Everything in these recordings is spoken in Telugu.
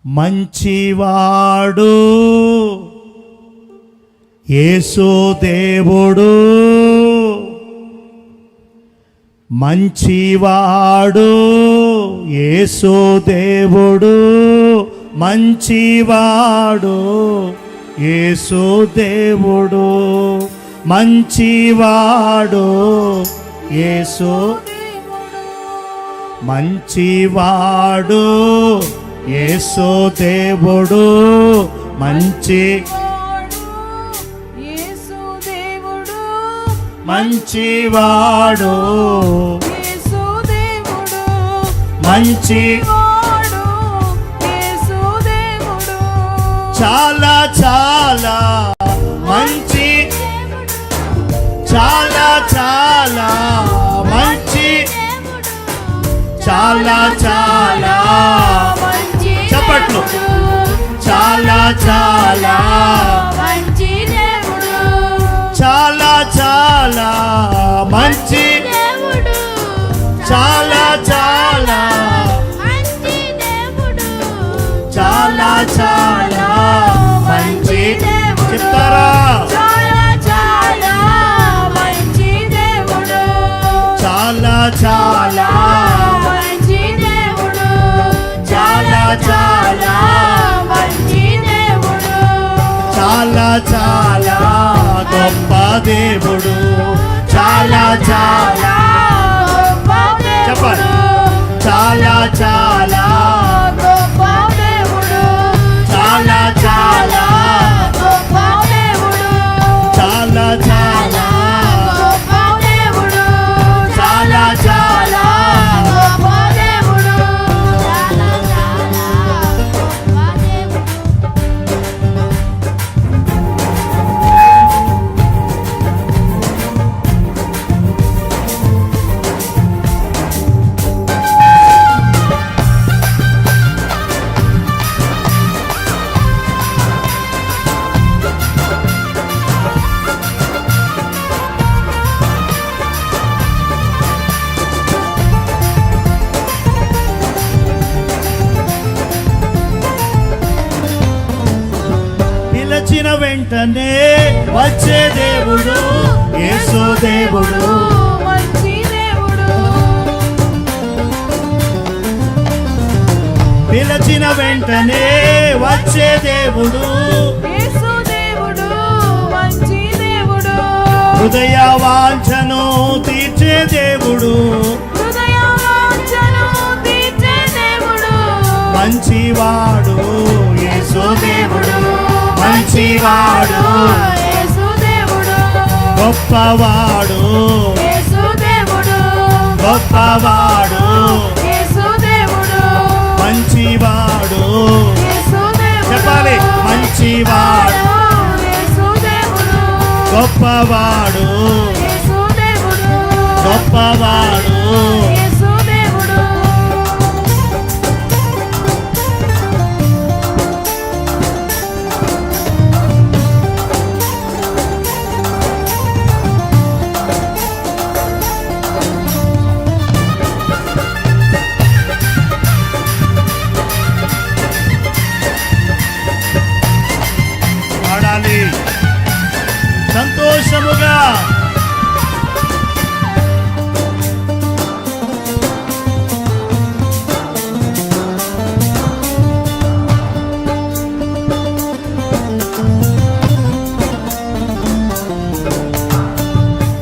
మంచివాడు యేసు దేవుడు, మంచివాడు యేసు దేవుడు, మంచివాడు యేసు దేవుడు, మంచివాడు యేసు, మంచివాడు యేసు దేవుడు, మంచివాడు యేసు దేవుడు, మంచివాడు యేసు దేవుడు, చాలా చాలా మంచి, చాలా చాలా మంచి, చాలా చాలా చప్పట్లు, చాలా చాలా మంచి దేవుడు, చాలా చాలా మంచి దేవుడు, చాలా చాలా మంచి దేవుడు, చాలా చాలా మంచి దేవుడు, చెప్తారా? చాలా చాలా మంచి దేవుడు, చాలా చాలా మంచి దేవుడు, చాలా చాలా మంచి దేవుడు, చాలా చాలా గొప్ప దేవుడు, చాలా చాలా గొప్ప చెప్పండి, దేవుడు, చాలా చాలా గొప్ప దేవుడు, చాలా చాలా గొప్ప దేవుడు, చాలా చాలా గొప్ప దేవుడు, చాలా చాలా గొప్ప దేవుడు, చాలా చాలా గొప్ప దేవుడు. పిలిచిన వెంటనే వచ్చే దేవుడు యేసు దేవుడు, మంచి దేవుడు, పిలిచిన వెంటనే వచ్చే దేవుడు, యేసు దేవుడు, మంచి దేవుడు, హృదయ వాంఛను తీర్చే దేవుడు, హృదయ వాంఛను తీర్చే దేవుడు, మంచివాడు యేసు దేవుడు, మంచివాడు యేసు దేవుడు, గొప్పవాడు, యేసు దేవుడు, గొప్పవాడు యేసు దేవుడు, మంచివాడు, యేసు దేవుడు, చెప్పాలి, మంచివాడు యేసు దేవుడు, గొప్పవాడు, యేసు దేవుడు, గొప్పవాడు యేసు దేవుడు. పాడాలి సంతోషముగా.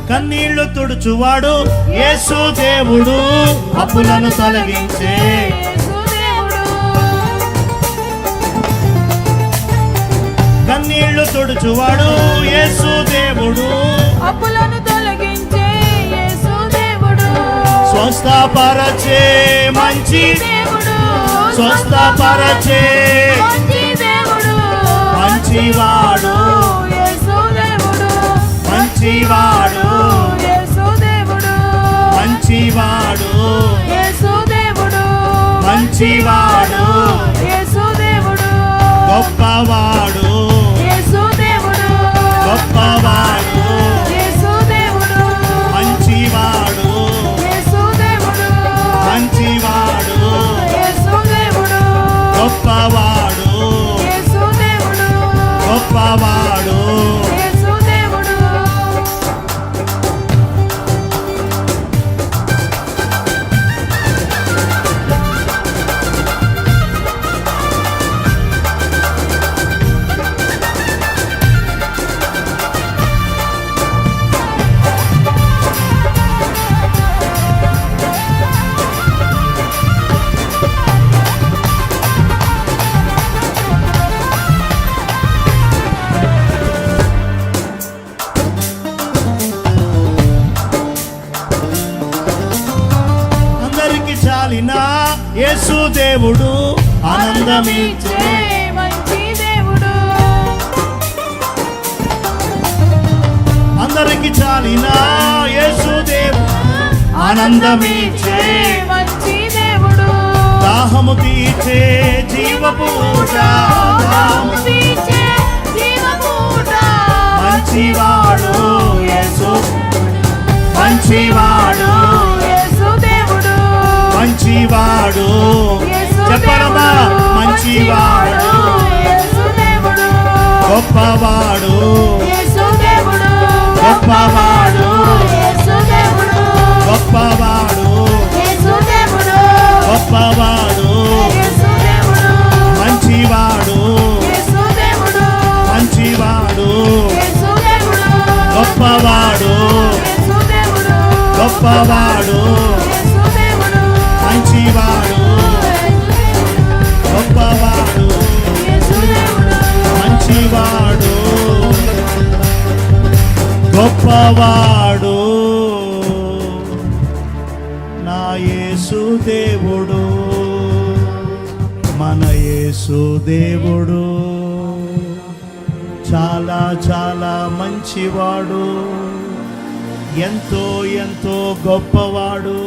కన్నీళ్లు తుడుచువాడు యేసు దేవుడు, అప్పులను తొలగించే, యేసు దేవుడు, కన్నీళ్లు తుడుచువాడు యేసు దేవుడు, అప్పులను తొలగించే యేసు దేవుడు, స్వస్థపరచే మంచి, దేవుడు, స్వస్థపరచే మంచి దేవుడు, మంచివాడు, యేసు దేవుడు, మంచివాడు, యేసు దేవుడు, మంచివాడు, యేసు దేవుడు, మంచివాడు, యేసు దేవుడు, గొప్పవాడు, యేసు దేవుడు, గొప్పవాడు, యేసు దేవుడు, మంచివాడు, యేసు దేవుడు, మంచివాడు, యేసు దేవుడు, గొప్పవాడు. ఆనందమిచ్చే మంచి దేవుడు అందరికి చాలిన యేసుదేవుడు ఆనందమిచ్చే మంచి దేవుడు దాహము తీర్చే జీవపూట దాహము తీర్చే జీవపూట మంచివాడు యేసు మంచివాడు యేసు దేవుడు మంచివాడు యేసు చెప్పరమ్మా దేవుడు మంచివాడు యేసు దేవుడు గొప్పవాడు యేసు దేవుడు గొప్పవాడు యేసు దేవుడు గొప్పవాడు యేసు దేవుడు గొప్పవాడు యేసు దేవుడు మంచివాడు యేసు దేవుడు మంచివాడు యేసు దేవుడు గొప్పవాడు యేసు దేవుడు గొప్పవాడు యేసు దేవుడు మంచివాడు గొప్పవాడు యేసు దేవుడు మంచివాడు గొప్పవాడు నా యేసు దేవుడు మన యేసు దేవుడు చాలా చాలా మంచివాడు ఎంతో ఎంతో గొప్పవాడు